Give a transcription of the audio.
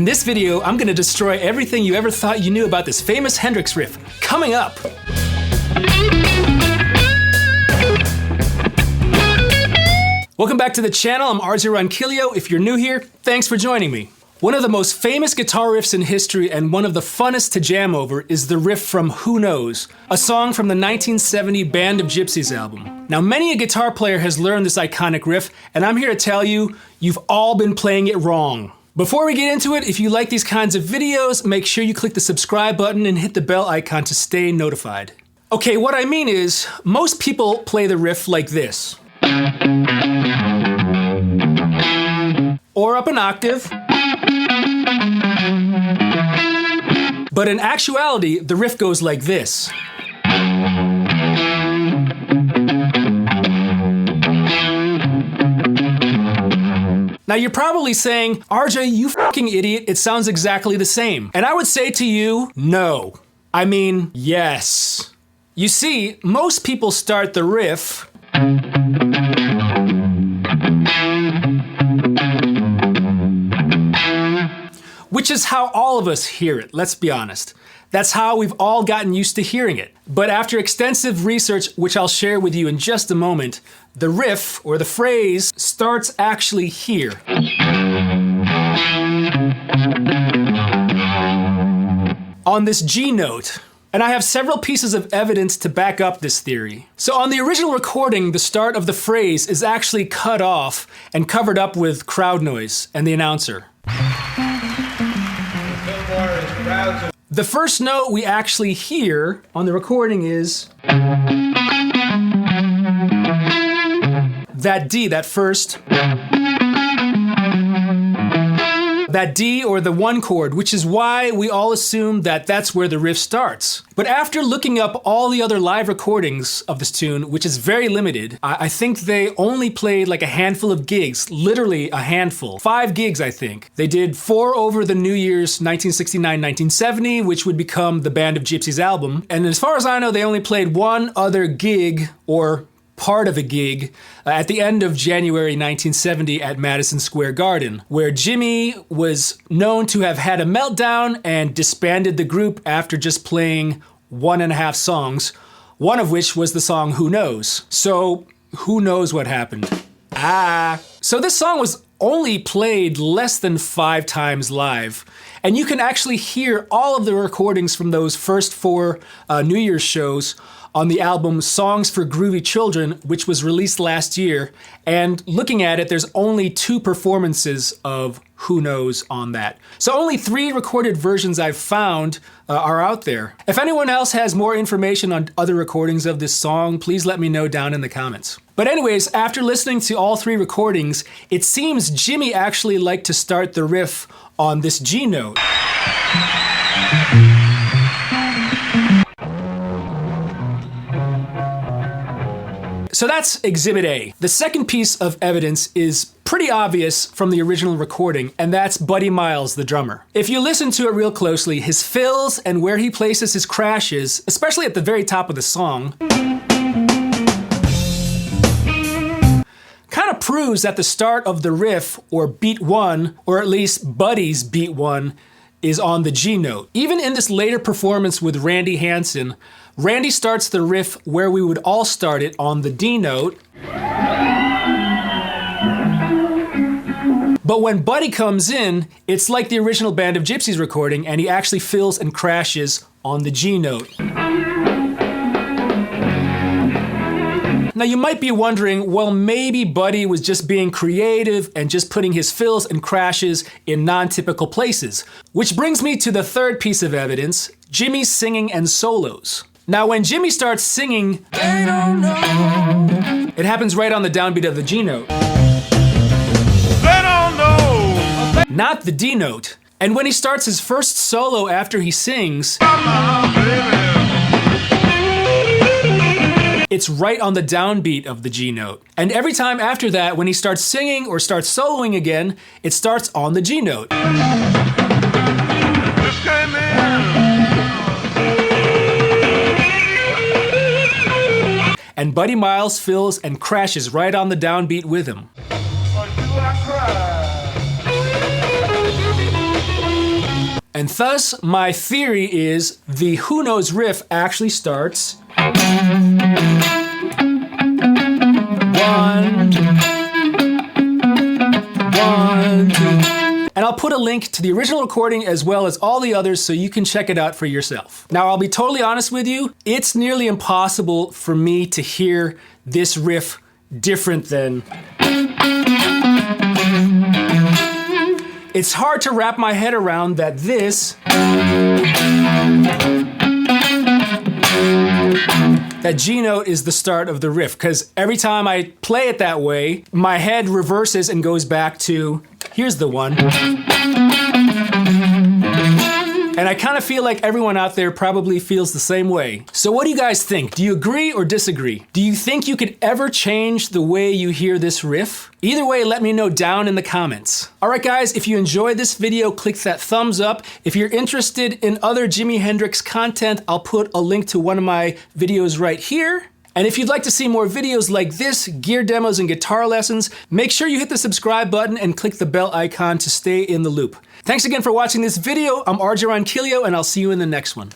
In this video, I'm gonna destroy everything you ever thought you knew about this famous Hendrix riff. Coming up! Welcome back to the channel, I'm RJ Ronquillo. If you're new here, thanks for joining me. One of the most famous guitar riffs in history and one of the funnest to jam over is the riff from Who Knows, a song from the 1970 Band of Gypsys album. Now, many a guitar player has learned this iconic riff, and I'm here to tell you, you've all been playing it wrong. Before we get into it, if you like these kinds of videos, make sure you click the subscribe button and hit the bell icon to stay notified. Okay, what I mean is, most people play the riff like this. Or up an octave. But in actuality, the riff goes like this. Now you're probably saying, RJ, you fucking idiot, it sounds exactly the same. And I would say to you, no. I mean, yes. You see, most people start the riff which is how all of us hear it, let's be honest. That's how we've all gotten used to hearing it. But after extensive research, which I'll share with you in just a moment, the riff, or the phrase, starts actually here. On this G note. And I have several pieces of evidence to back up this theory. So on the original recording, the start of the phrase is actually cut off and covered up with crowd noise and the announcer. The first note we actually hear on the recording is that D, that first. That D, or the one chord, which is why we all assume that that's where the riff starts. But after looking up all the other live recordings of this tune, which is very limited, I think they only played like a handful of gigs, literally a handful. 5 gigs, I think. They did 4 over the New Year's 1969-1970, which would become the Band of Gypsys album. And as far as I know, they only played one other gig, or part of a gig, at the end of January 1970 at Madison Square Garden, where Jimmy was known to have had a meltdown and disbanded the group after just playing 1.5 songs, one of which was the song Who Knows. So, who knows what happened? So this song was only played less than 5 times live, and you can actually hear all of the recordings from those first 4 New Year's shows on the album Songs for Groovy Children, which was released last year. And looking at it, there's only 2 performances of Who Knows on that. So only 3 recorded versions I've found are out there. If anyone else has more information on other recordings of this song, please let me know down in the comments. But anyways, after listening to all 3 recordings, it seems Jimmy actually liked to start the riff on this G note. So that's Exhibit A. The second piece of evidence is pretty obvious from the original recording, and that's Buddy Miles, the drummer. If you listen to it real closely, his fills and where he places his crashes, especially at the very top of the song, kind of proves that the start of the riff, or beat 1, or at least Buddy's beat 1, is on the G note. Even in this later performance with Randy Hansen, Randy starts the riff where we would all start it, on the D note. But when Buddy comes in, it's like the original Band of Gypsys recording, and he actually fills and crashes on the G note. Now you might be wondering, well, maybe Buddy was just being creative and just putting his fills and crashes in non-typical places. Which brings me to the third piece of evidence, Jimmy's singing and solos. Now when Jimmy starts singing, they don't know, it happens right on the downbeat of the G note. They don't know. Not the D note. And when he starts his first solo after he sings, it's right on the downbeat of the G note. And every time after that, when he starts singing or starts soloing again, it starts on the G note. And Buddy Miles fills and crashes right on the downbeat with him. And thus, my theory is the Who Knows riff actually starts 1, 2, 1, 2. And I'll put a link to the original recording as well as all the others so you can check it out for yourself. Now, I'll be totally honest with you, it's nearly impossible for me to hear this riff different than... It's hard to wrap my head around that this... that G note is the start of the riff, because every time I play it that way, my head reverses and goes back to, here's the one. And I kind of feel like everyone out there probably feels the same way. So what do you guys think? Do you agree or disagree? Do you think you could ever change the way you hear this riff? Either way, let me know down in the comments. All right, guys, if you enjoyed this video, click that thumbs up. If you're interested in other Jimi Hendrix content, I'll put a link to one of my videos right here. And if you'd like to see more videos like this, gear demos and guitar lessons, make sure you hit the subscribe button and click the bell icon to stay in the loop. Thanks again for watching this video. I'm RJ Ronquillo, and I'll see you in the next one.